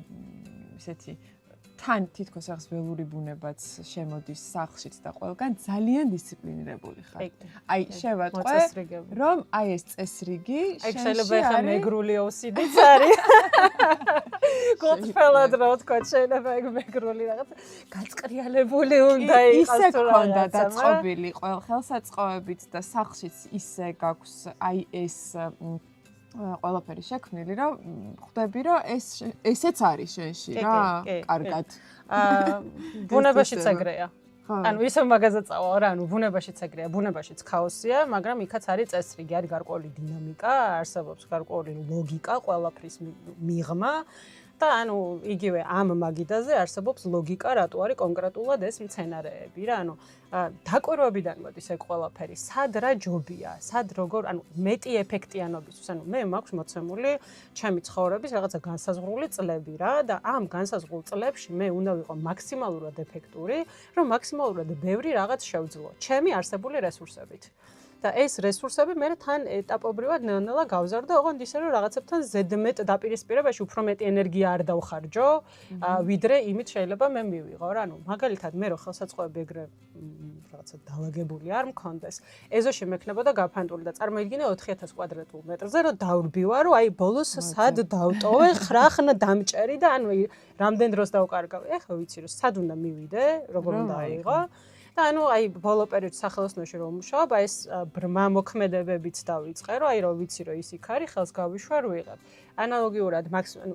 ესეთი თან თითქოს რაღაც ველური ბუნებაც შემოდის სახლშიც და ყველგან ძალიან დისციპლინირებული ხარ. აი შევატყვე რომ აი ეს წესრიგი შენში შეიძლება ხა მეგრული OCD-ც არის. გოწფელად რა თქვა შეიძლება ეგ მეგრული რაღაც გაწყრიალებული უნდა იყოს ისე გქონდა დაწყობილი ყველ ხელსაწყოებით და სახლშიც ისე გაქვს აი ეს ყველაფერი შექმნილი, რომ ხვდები, რომ ესეც არის შენში რა, კარგად. ბუნებაშიც ეგრეა. ანუ ისე მაგაზე წავალ რა, ანუ ბუნებაშიც ეგრეა, ბუნებაშიც ქაოსია, მაგრამ იქაც არის წესრიგი, არის გარკვეული დინამიკა, არსებობს გარკვეული ლოგიკა, ყველაფრის მიღმა და ანუ იგივე ამ მაგიდაზე არსებობს ლოგიკა, რატო არის კონკრეტულად ეს მცენარეები რა, ანუ დაკვირვებიდან მოდის ეგ ყველაფერი, სად რა ჯობია, სად როგორ, ანუ მეტი ეფექტიანობისთვის, ანუ მე მაქვს მოცემული ჩემი ცხოვრების რაღაცა განსაზღვრული წლები რა და ამ განსაზღვრულ წლებში მე უნდა ვიყო მაქსიმალურად ეფექტური, რომ მაქსიმალურად ბევრი რაღაც შევძლო ჩემი არსებული რესურსებით. და ეს რესურსები მე თან ეტაპობრივად ნელ-ნელა გავზარდო, ოღონდ ისე რომ რაღაცებთან ზედმეტ დაპირისპირებაში უფრო მეტი ენერგია არ დავხარჯო, ვიდრე იმით შეიძლება მე მივიღო რა. ანუ მაგალითად მე რო ხელსაწყოები ეგრე რაღაცა დაალაგებული არ მქონდეს, ეზოში მექნებოდა გაფანტული და წარმოიდგინე 4000 კვადრატულ მეტრზე რომ დავრბივა, რომ აი ბოლოს სად დავტოვე, ხრახნა დამჭერი და ანუ რამდენ დროს დავკარგავ. ეხლა ვიცი რომ სად უნდა მივიდე, როგორ უნდა აიღო. და ანუ აი ბოლო პერიოდში სახელოსნოში რომ ვმუშაობ, აი ეს ბრმა მოქმედებებიც დავიწყე, რომ აი რომ ვიცი რომ ის იქ არის, ხელს გავიშვა რომ ვიღებ. ანალოგიურად ანუ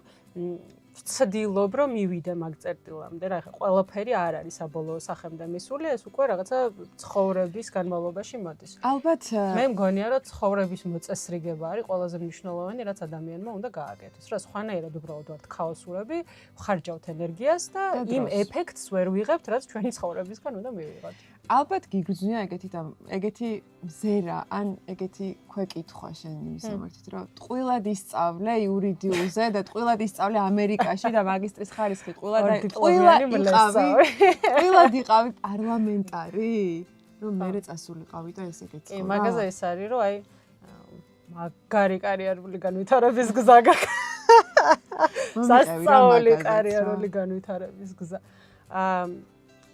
ვცდილობ რომ მივიდე მაგ წერტილამდე, რა ხა ყველაფერი არ არის საბოლოო სახემდე მისული, ეს უკვე რაღაცა ცხოვრების განმავლობაში მოდის. ალბათ მე მგონია რომ ცხოვრების მოწესრიგება არის ყველაზე მნიშვნელოვანი, რაც ადამიანმა უნდა გააკეთოს. რა სხვანაირად უბრალოდ ვართ ქაოსურები, ვხარჯავთ ენერგიას და იმ ეფექტს ვერ ვიღებთ, რაც ჩვენი ცხოვრებისგან უნდა მივიღოთ. ალბათ გიგრძნია ეგეთი მზერა, ან ეგეთი ქვეკითხვა შენ იმის მომართით, რომ ტყუილად ისწავლე იურიდიულზე და ტყუილად ისწავლე ამერიკაში და მაგისტრის ხარისხი ტყუილად იყავი პარლამენტარი, რომ მერე წასულიყავი და ეს ეგეთი. კი, მაგაზე ეს არის, რომ აი მაგარი კარიერული განვითარების გზა გაქვს. სასწაული კარიერული განვითარების გზა.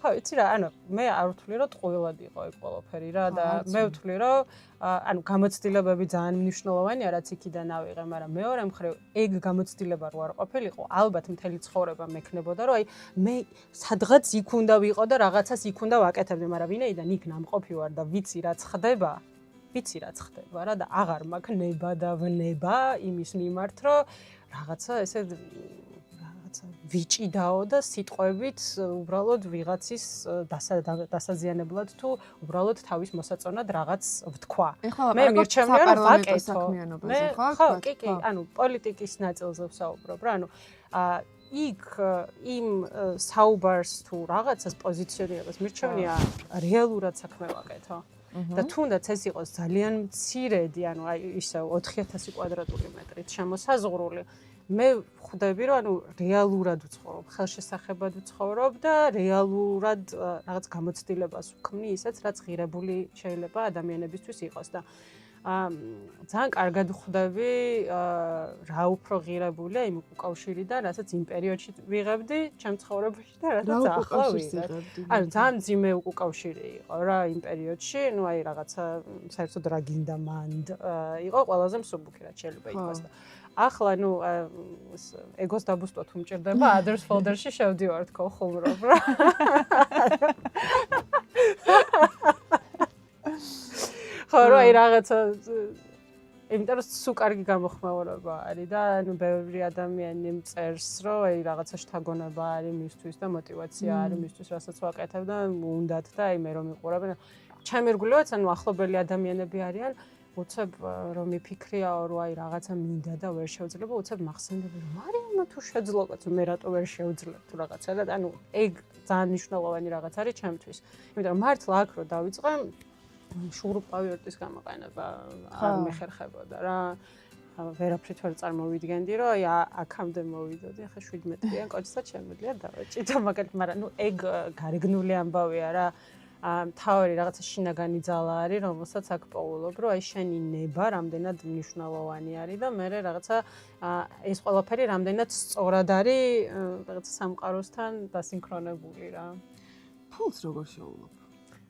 ხო, იცი რა, ანუ მე არ ვთვლი რომ ტყუილად იყო ეგ ყველაფერი რა და მე ვთვლი რომ ანუ გამოცდილებები ძალიან მნიშვნელოვანია, რაც იქიდან ავიღე, მაგრამ მეორე მხრივ ეგ გამოცდილება რო არ ყოფილიყო, ალბათ მთელი ცხოვრება მექნებოდა, რომ აი მე სადღაც იქ უნდა ვიყო და რაღაცას იქ უნდა ვაკეთებდი, მაგრამ ვინაიდან იქ ნამყოფი ვარ და ვიცი რაც ხდება რა და აღარ მაქვს ნება და ვნება იმის მიმართ, რომ რაღაცა ესე ვიჭიდაო და სიტყვებით უბრალოდ ვიღაცის დასაზიანებლად თუ უბრალოდ თავის მოსაწონად რაღაც ვთქვა. მე მირჩევნია რომ ვაკეთო. ხო, კი, ანუ პოლიტიკის ნაწილზე ვსაუბრობ რა, ანუ იქ იმ საუბარს თუ რაღაცას პოზიციონირებას მირჩევნია რეალურად საქმე ვაკეთო. და თუნდაც ეს იყოს ძალიან მცირედი, ანუ აი ისე 4000 კვადრატული მეტრით შემოსაზღვრული, მე ხვდები რომ ანუ რეალურად ვცხოვრობ, ხელშესახებად ვცხოვრობ და რეალურად რაღაც გამოცდილებას ვქმნი ისეც, რაც ღირებული შეიძლება ადამიანებისთვის იყოს და ძალიან კარგად ხვდები რა უფრო ღირებულია იმ უკავშირიდან, რასაც იმ პერიოდში ვიღებდი ჩემ ცხოვრებაში და რასაც ახლა ვიღებ. ანუ ძალიან ძიმე უკავშირი იყო რა იმ პერიოდში, ну აი რაღაცა საერთოდ რა გინდა მანდ იყო ყველაზე მსუბუქი რაც შეიძლება იყოს და ახლა ну ეგოს დაბუსტვა თუ მჭირდება others folder-ში შევდივარ თქო ხუმრობ რა. ხო რა აი რაღაცა იმიტომ რომ სულ კარგი გამოხმაურება არის და ანუ ბევრი ადამიანი მწერს რომ აი რაღაცა შთაგონება არის მისთვის და мотиваცია არის მისთვის რასაც ვაკეთებ და უნდათ და აი მე რომ მიყურებენ ჩემი რგულივაც ანუ ახლობელი ადამიანები არიან უცებ რომ მიფიქრიაო რომ აი რაღაცა მინდა და ვერ შევძლებ უცებ მახსენდება რომ მარიამა თუ შეძლო კაცო მე რატო ვერ შევძლებ თუ რაღაცა და ანუ ეგ ძალიან მნიშვნელოვანი რაღაც არის ჩემთვის იმიტომ რომ მართლა აქ რო დავიწყე შურუპავიორტის გამოყენება არ მეხერხებოდა რა ვერაფრით ვერ წარმოვიდგენდი რომ აი აქამდე მოვიდოდი ახლა 17-იან კოჩსაც შემიძლია დავაჭიდო მაგალითად მაგრამ ნუ ეგ გარეგნული ამბავია რა თავი რაღაცა შინაგანი ძალა არის, რომელსაც აქ პოულობ, რომ აი შენი ნება რამდენად მნიშვნელოვანი არის და მე რაღაცა ეს ყველაფერი რამდენად სწორად არის რაღაცა სამყაროსთან დასინქრონებული რა. ფულს როგორ შეულობ?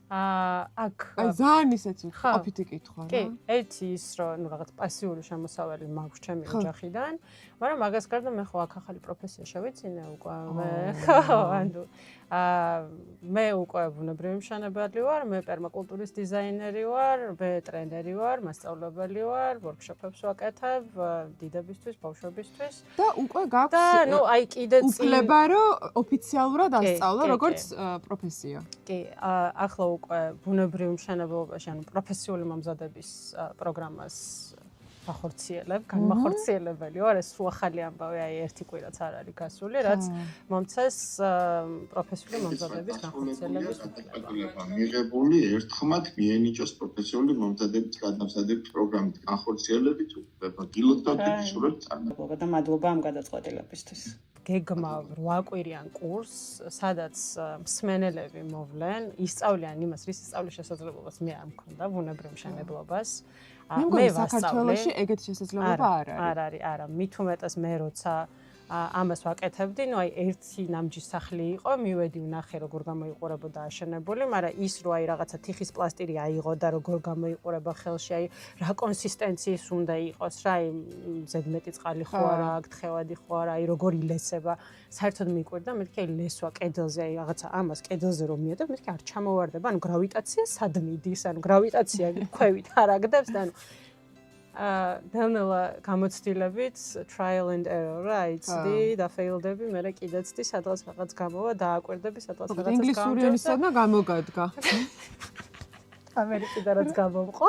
აქ აი ძალიან ისეთი ყოფითი კითხვა რა. კი, ერთი ის რომ ნუ რაღაც პასიური შემოსავალი მაქვს ჩემი ოჯახიდან, მაგრამ მაგას გარდა მე ხო აქ ახალი პროფესია შევეცინე უკვე. მე უკვე ბუნებრივი მშენებელი ვარ, მე პერმაკულტურის დიზაინერი ვარ, მე ტრენერი ვარ, მასწავლებელი ვარ, ვორქშოპებს ვაკეთებ დიდებისთვის, ბავშვებისთვის. და უკვე გაქვს და ნუ აი კიდე უფლება რომ ოფიციალურად ასწავლო როგორც პროფესია. კი, ახლა უკვე ბუნებრივ მშენებლობაში, ანუ პროფესიული მომზადების პროგრამას განმახორციელებ, განმახორციელებელი ვარ, ეს სულ ახალი ამბავი, აი ერთი კვირაც არ არის გასული, რაც მომცეს პროფესიული მომზადების განხორციელების უფლება. მიღებული ერთხმად მიენიჭოს პროფესიული მომზადების გადამზადების პროგრამით განხორციელებით უფლება. გილოცავთ სურათს წარმოგება და მადლობა ამ გადაწყვეტილებისთვის. გეგმა 8 კვირიან კურსს, სადაც მსმენელები მოვლენ, ისწავლიან იმას, რის ისწავლის შესაძლებლობას მე არ მქონდა, ბუნებრივ მშენებლობას. მე საქართველოში ეგეთი შესაძლებლობა არ არის. არ არის, არა, მით უმეტეს მე როცა ამას ვაკეთებდი, ნუ აი ერთი ნამჯის სახლი იყო, მივედი ვნახე როგორ გამოიყურებოდა აშენებული, მაგრამ ის რო აი რაღაცა თიხის პლასტირი აიღო და როგორ გამოიყურება ხელში, აი რა კონსისტენციის უნდა იყოს, რა აი ზედმეტი წყალი ხო არა, თხევადი ხო არა, აი როგორ ილესება, საერთოდ მიკვირდა, მეთქი აი ლესვა კედელზე, აი რაღაცა ამას კედელზე რომ მიედებ, მეთქი არ ჩამოვარდება, ანუ გრავიტაცია სად მიდის, ანუ გრავიტაცია ქვევით არ აგდებს და ანუ დანელა გამოცდილებით trial and error რა იცი და failed-ები მე კიდეც დი სადღაც რაღაც გამოვა დააკვირდები სადღაც რაღაცას გამოვიდა ინგლისური ენისადმი გამოგადგა ამერიკიდან რაც გამომყო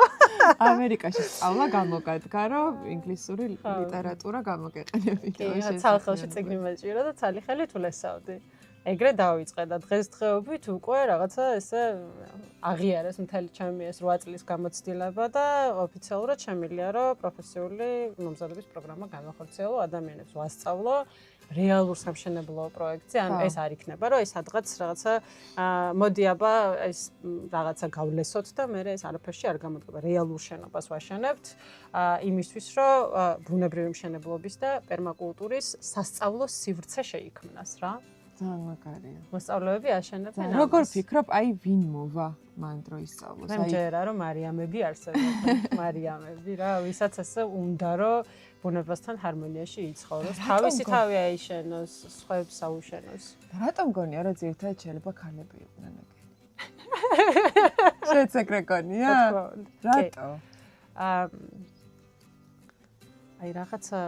ამერიკაში სწავლა გამოგადგა რომ ინგლისური ლიტერატურა გამოგეყენებინო კი ცალხელში წიგნი მეჭირა და ცალი ხელით ვლესავდი ეგრე დავიწყე და დღესდღეობით უკვე რაღაცა ესე აღიარეს მთელი ჩემი ეს 8 წლის გამოცდილება და ოფიციალურად შემიძლია რომ პროფესიული მომზადების პროგრამა განახორციელო ადამიანებს ვასწავლო რეალურ სამშენებლო პროექტზე ანუ ეს არ იქნება რომ ეს სადღაც რაღაცა მოდი აბა ეს რაღაცა გავლესოთ და მე ეს არაფერში არ გამოდგება რეალურ შენობას ვაშენებთ იმისთვის რომ ბუნებრივი მშენებლობის და პერმაკულტურის სასწავლო სივრცე შეიქმნას რა ძალიან მაგარია. მოსწავლეები აშენებენ ამას. როგორ ფიქრობ, აი ვინ მოვა მან დრო ისწავლოს? მე მჯერა რომ მარიამები არსებობენ. მარიამები რა, ვისაც ესე უნდა რომ ბუნებასთან ჰარმონიაში იცხოვროს. თავისი თავი აიშენოს, სხვებს აუშენოს. რატომ გონია რომ ძირითადად შეიძლება ქალები იყვნენ ეგ? შეცეკრე გონია? რატო? აი რაღაცა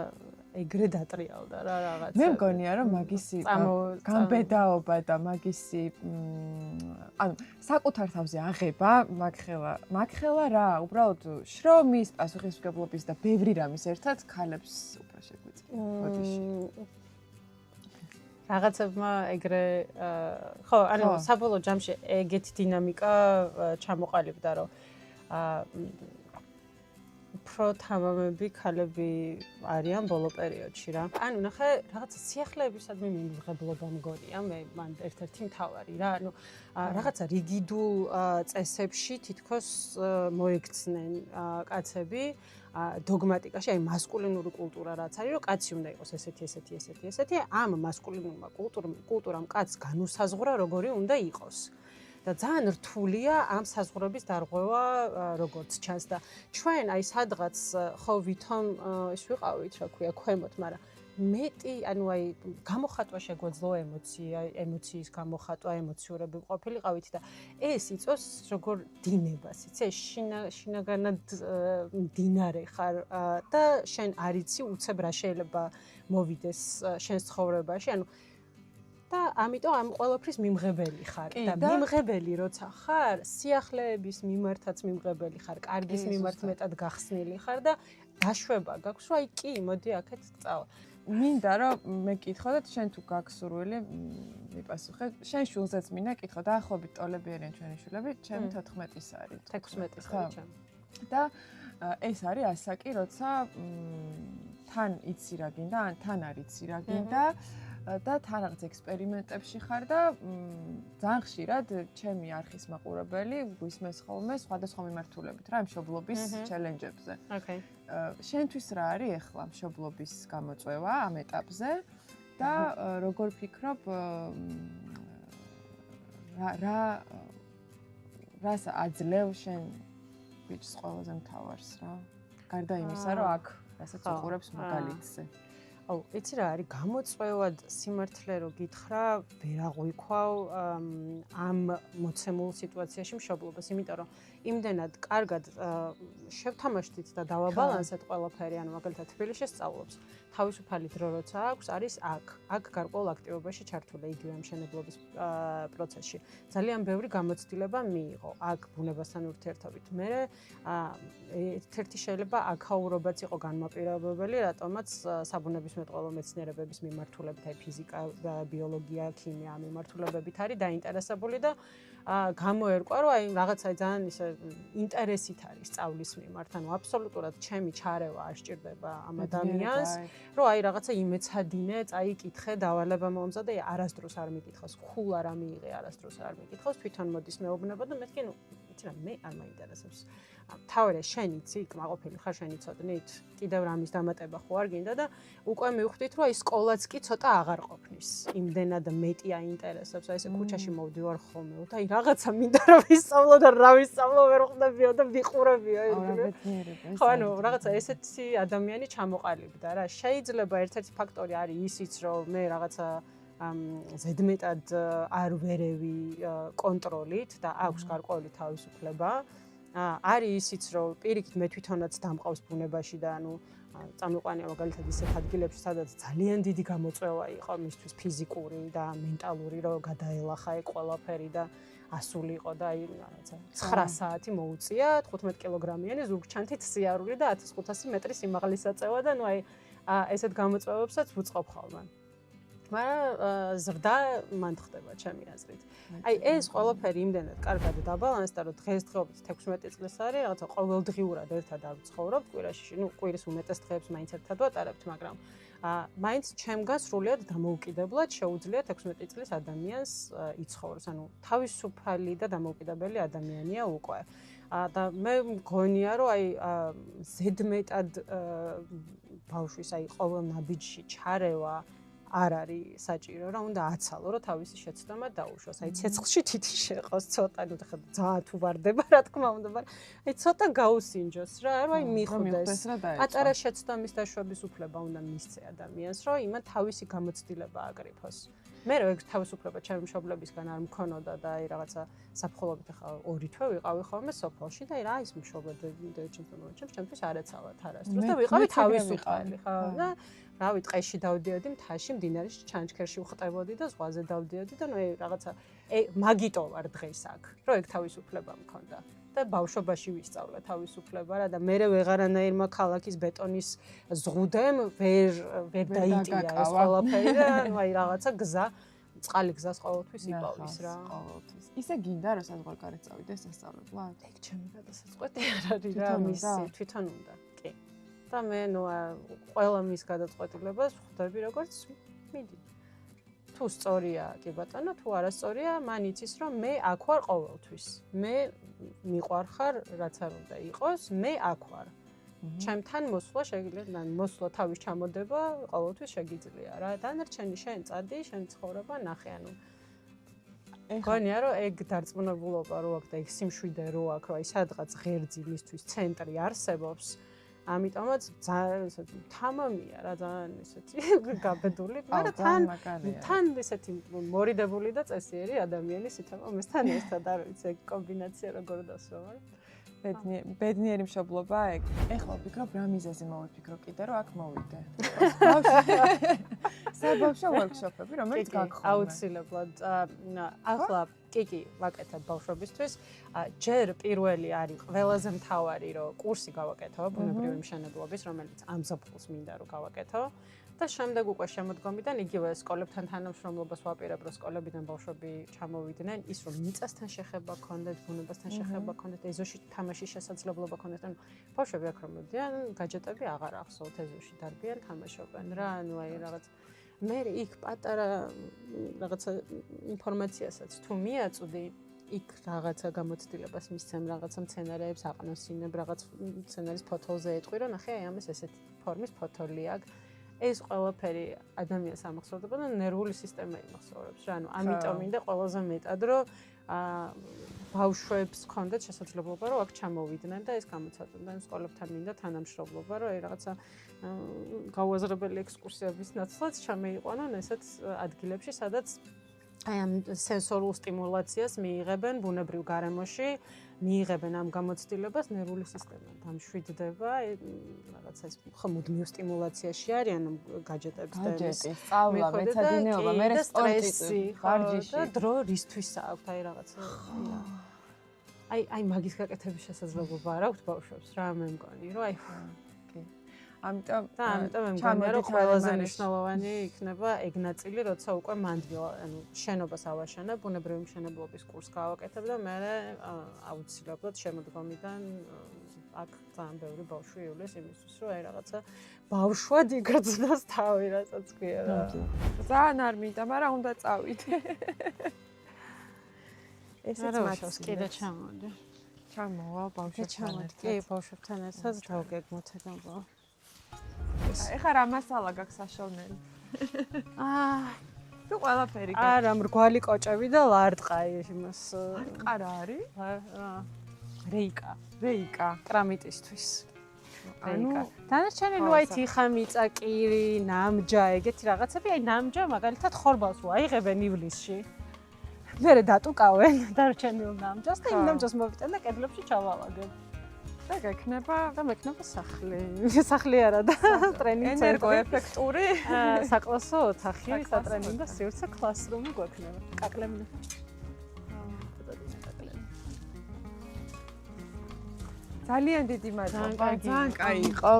ეგრე დატრიალდა რა რაღაცა. მე მგონია რომ მაგისი გამბედაობა და მაგისი ანუ საკუთარ თავზე აღება მაგხელა რა, უბრალოდ შრომის, პასუხისმგებლობის და ბევრი რამის ერთად ქალებს უფრო შეგვიძლია ბოდიში. რაღაცებმა ეგრე ხო, ანუ საბოლოო ჯამში ეგეთი დინამიკა ჩამოყალიბდა რომ პროთამამები ქალები არიან ბოლო პერიოდში რა. ანუ ნახე, რაღაცა სიახლეებისადმი მიმღებლობა მგონია, მე მან ერთ-ერთი მთავარი რა. ანუ რაღაცა რიგიდულ წესებში თითქოს მოექცნენ კაცები დოგმატიკაში, აი მასკულინური კულტურა რაც არის, რომ კაცი უნდა იყოს ესეთი, ამ მასკულინურმა კულტურამ კაცს განუსაზღვრა როგორი უნდა იყოს. და ძალიან რთულია ამ საზღვრების დარღვევა როგორც ჩანს და ჩვენ აი სადღაც ხო ვითომ ის ვიყავით რა ქვია ქვემოთ მაგრამ მეტი ანუ აი გამოხატვა შეგვეძლო ემოციის გამოხატვა ემოციურები ყოფილიყავით და ეს იწოს როგორ დინებას იცი შინაგანად დინარე ხარ და შენ არ იცი უცებ რა შეიძლება მოვიდეს შენს ცხოვრებაში ანუ და ამიტომ ამ ყველაფრის მიმღებელი ხარ და მიმღებელი როცა ხარ სიახლეების მიმართაც მიმღებელი ხარ კარგის მიმართ მეტად გახსნილი ხარ და დაშვება გაქვს რომ აი კი მოდი აქეთ წავა მინდა რომ მე კითხო და შენ თუ გაქვს სურვილი მიპასუხე შენ შულზეც მინდა კითხო დაახლოებით ტოლები არიან ჩვენი შულები ჩემი 14-ის არის 16-ის არის ჩემი და ეს არის ასაკი როცა თან იცი რა გინდა ან თან არ იცი რა გინდა და თან რაღაც ექსპერიმენტებში ხარ და ძალიან ხშირად ჩემი არხის მაყურებელი გვისმენს ხოლმე სხვადასხვა მიმართულებით რა მშობლობის ჩელენჯებზე. ოკეი. შენთვის რა არის ახლა მშობლობის გამოწვევა ამ ეტაპზე და როგორ ფიქრობ რას აძლევ შენ ბიჭს ყველაზე მთავარს რა? გარდა იმისა, რომ აქ რასაც უყურებს მაგალითზე. აუ, იცი რა არის გამოწვევად სიმართლე რო გითხრა, ვერ აღვიქვალ ამ მოცემულ სიტუაციაში მშობლობას, იმიტომ რომ იმდენად კარგად შევთამაშდით და დავაბალანსეთ ყველაფერი, ანუ მაგალითად თბილისში სწავლობს. თავისუფალი დრო როცა აქვს, არის აქ გარკვეულ აქტივობაში ჩართული იგივე მშენებლობის პროცესში. ძალიან ბევრი გამოცდილება მიიღო აქ ბუნებასთან ურთიერთობით. მე ერთ-ერთი შეიძლება აქაურობაც იყო განმაპირობებელი, რატომაც საბუნებისმეტყველო მეცნიერებების მიმართულებით, აი ფიზიკა, ბიოლოგია, ქიმია მიმართულებებით არის დაინტერესებული და გამოერკვა, რომ აი რაღაცა ძალიან ისე ინტერესით არის სწავლის მიმართ, ანუ აბსოლუტურად ჩემი ჩარევა არ სჭირდება ამ ადამიანს, რომ აი რაღაცა იმეცადინე, წაიკითხე, დავალება მომზადე, არასდროს არ მიკითხავს, ხულ არ ამიიღე, არასდროს არ მიკითხავს, თვითონ მოდის მეუბნება და მეთქი, ნუ იცი რა, მე არ მაინტერესებს. თავარია შენ იცი, კმაყოფილი ხარ შენ იცოდნით, კიდევ რამის დამატება ხო არ გინდა და უკვე მივხვდით, რომ აი სკოლაც კი ცოტა აღარ ყოფნის. იმდენად მეტი აინტერესებს, აი ესე ქუჩაში მოვდივარ ხოლმე, და აი რაღაცა მინდა რომ ვისწავლო და რა ვისწავლო ვერ ხვდებიო და ვიყურებიო იგივე. ხო, ანუ რაღაცა ესეთი ადამიანი ჩამოყალიბდა რა. შეიძლება ერთ-ერთი ფაქტორი არის ისიც, რომ მე რაღაცა ზედმეტად არ ვერევი კონტროლით და აქვს გარკვეული თავისუფლება. არის ისიც, რომ პირიქით მე თვითონაც დამყავს ბუნებაში და ანუ წამიყვანია მაგალითად ისეთ ადგილებში, სადაც ძალიან დიდი გამოწვევა იყო მისთვის ფიზიკური და მენტალური, რომ გადაელახა ეგ ყველაფერი და ასული იყო და აი რაღაცა 9 საათი მოუწია 15 კილოგრამიანი ზურგჩანთით სიარული და 1500 მეტრი სიმაღლისაწევა და ნუ აი ესეთ გამოწვევებსაც ვუწყობ ხოლმე. მაგრამ ზრდა მან ხდება ჩემი აზრით. აი ეს ყველაფერი იმდენად კარგად დაბალანსდა, რომ დღესდღეობით 16 წლის არის, რაღაცა ყოველდღიურად ერთად არ ვცხოვრობ კვირაში, ნუ კვირის უმეტეს დღეებს მაინც ერთად ვატარებთ, მაგრამ მაინც ჩემგან სრულიად დამოუკიდებლად შეუძლია 16 წლის ადამიანს იცხოვროს, ანუ თავისუფალი და დამოუკიდებელი ადამიანია უკვე. და მე მგონია, რომ აი ზედმეტად ბავშვის აი ყოველ ნაბიჯში ჩარევა არ არის საჭირო, რა უნდა აცალო, რომ თავისი შეცდომა დაუშვას. აი ცეცხლში თითი შეყოს ცოტა, ნუ ხა ძალიან თუ ვარდება, რა თქმა უნდა, მაგრამ აი ცოტა გაუსინჯოს რა, რომ აი მიხვდეს. პატარა შეცდომის დაშვების უფლება უნდა მისცე ადამიანს, რომ იმან თავისი გამოცდილება აკრიფოს. მე რა ეგ თავისუფლება ჩემი მშობლებისგან არ მქონოდა და აი რაღაცა საფრთხოლობით ახლა 2 თვე ვიყავი ხოლმე სოფელში და აი რა ის მშობლები ჩემთვის არ ეცალათ არასდროს და ვიყავი თავისუფალი ხო და რავი ტყეში დავდიოდი მთაში მდინარეში ჩანჩქერში ვხტებოდი და ზღვაზე დავდიოდი და ნუ აი რაღაცა მაგიტო ვარ დღეს აქ რომ ეგ თავისუფლება მქონდა და ბავშვობაში ვისწავლე თავისუფლება რა და მე ვეღარანაირმა ქალაქის ბეტონის ზღუდემ ვერ დაიტია ეს ყველაფერი და ნუ აი რაღაცა გზა წყალი გზას ყოველთვის იპოვის რა ყოველთვის ისე გინდა რომ საზღვარგარეთ წავიდე სასწავლებლად ეგ ჩემი გადასაწყვეტი არ არის რა მისი თვითონ უნდა კი და მე ნუ ყველა მის გადაწყვეტილებას ხვდები როგორც მიდი თუ სწორია კი ბატონო თუ არასწორია მან იცის რომ მე აქ ვარ ყოველთვის მე მიყვარხარ რაც არ უნდა იყოს მე აქ ვარ ჩემთან მოსვლა შეგიძლია მოსვლა თავის ჩამოდება ყოველთვის შეგიძლია რა დანარჩენი შენ წადი შენ ცხოვრება ნახე ანუ გონია რომ ეგ დარწმუნებულობა რო აქვს და ეგ სიმშვიდე რო აქვს რომ აი სადღაც ღერძი მისთვის ცენტრი არსებობს ამიტომაც ძალიან ესეთი თამამია რა ძალიან ესეთი გაბედული მაგრამ თან ესეთი მორიდებული და წესიერი ადამიანი სიტყვასთან ერთად არ ვიცი ეგ კომბინაცია როგორ დასვა ბედნიერი მშობლობა ეგ. ეხლა ვფიქრობ რა მიზეზი მოვიფიქრო კიდე რომ აქ მოვიდე. საბავშვო ვორქშოპები რომელიც გაგხმოვნა. აუცილებლად ახლა კი, ვაკეთებ ბავშვებისთვის. ჯერ პირველი არის ყველაზე მთავარი, რომ კურსი გავაკეთო ბუნებრივი მშენებლობის, რომელიც ამ ზაფხულს მინდა რომ გავაკეთო. და შემდეგ უკვე შემოდგომიდან იგივე სკოლებთან თანამშრომლობას ვაპირებ, რომ სკოლებიდან ბავშვები ჩამოვიდნენ, ის რომ მიწასთან შეხება ქონდეთ, ბუნებასთან შეხება ქონდეთ, ეზოში თამაშის შესაძლებლობა ქონდეთ. ანუ ბავშვები აქ რომ მოდიან, გაჯეტები აღარ ახსოვთ, ეზოში დარბიან, თამაშობენ რა, ანუ აი რაღაც მე იქ პატარა რაღაცა ინფორმაციასაც თუ მიაწვდი, იქ რაღაცა გამოცდილებას მისცემ, რაღაცა მცენარეებს აყნოსინებ, რაღაც მცენარის ფოთოლზე ეტყვი, რომ ნახე, აი ამას ესეთი ფორმის ფოთოლი აქვს. ეს ყველაფერი ადამიანს ამახსოვრდება და ნერვული სისტემა იმახსოვრებს რა. ანუ ამიტომ მინდა ყველაზე მეტად რომ ბავშვებს ჰქონდეთ შესაძლებლობა რომ აქ ჩამოვიდნენ და ეს გამოცადდნენ სკოლებთან მინდა თანამშრომლობა რომ აი რაღაცა გაუაზრებელი ექსკურსიების ნაცვლად ჩამეიყვანონ ესეთ ადგილებში სადაც აი ამ სენსორულ სტიმულაციას მიიღებენ ბუნებრივ გარემოში მიიღებენ ამ გამოცდილებას ნერვული სისტემა დამშვიდდება რაღაცა ეს მუდმივ სტიმულაციაში არიან გაჯეტებს და გაჯეტი, სწავლა, მეცადინეობა, მე სპორტი, ვარჯიში და დრო რისთვის აქვს აი რაღაცა აი მაგის გაკეთების შესაძლებლობა არ აქვს ბავშვებს რა მე მგონი რომ აი ამიტომ მე მგონია რომ ყველაზე მნიშვნელოვანი იქნება ეგ ნაწილი როცა უკვე მანდვილ ანუ შენობას ავაშენებ ბუნებრივი მშენებლობის კურსს გავაკეთებ და მე აუცილებლად შემოდგომიდან აქ ძალიან ბევრი ბავშვი ივლეს იმისთვის რომ აი რაღაცა ბავშვად იგრძნოს თავი რასაც ქვია რა ძალიან არ მინდა მაგრამ უნდა წავიდე ესეც მათს კიდე ჩამოვდი ჩამოვალ ბავშვებთან კი ბავშვებთან ერთად დავგეგმოთ ეგობა ეხლა რა მასალა გაქვს საშოვნელი? თუ ყველაფერი გაქვს. არა, მრგვალი კოჭები და ლარტყა იმას. ლარტყა რა არის? რეიკა. რეიკა. კრამიტისთვის. რეიკა. დანარჩენი ნუ აი თიხა, მიწა, კირი, ნამჯა, ეგეთი რაღაცები, აი ნამჯა მაგალითად ხორბალს ვაიღებენ ივლისში. მერე დატუკავენ დანარჩენილ ნამჯას და იმ ნამჯას მოვიტან და კედლებში ჩავალაგებ. და გექნება და მექნება სახლი. სახლი არა და ტრენინგ ცენტრი. ენერგოეფექტური საკლასო ოთახი, სატრენინგო და სივრცე კლასრუმი გვექნება. კაკლემი. ძალიან დიდი მადლობა. ძალიან კაი იყო.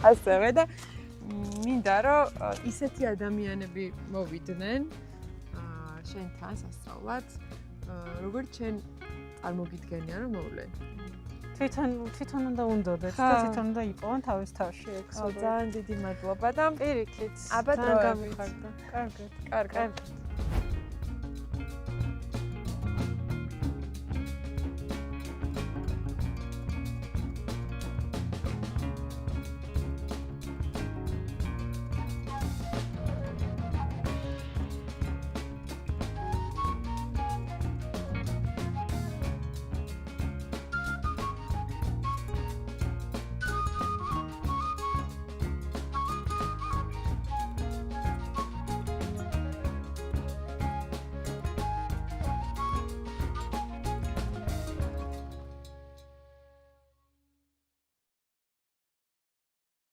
ასევე და მინდა რომ ისეთი ადამიანები მოვიდნენ შენთან სასწავლად როგორც ჩვენ წარმოგიდგენია რომ მოვლენ. თვითონ უნდა უნდოდეთ და თვითონ უნდა იპოვონ თავის თავში ეგ. ძალიან დიდი მადლობა და პირიქით. აბა დროებით. გამიხარდა. კარგად. კარგად.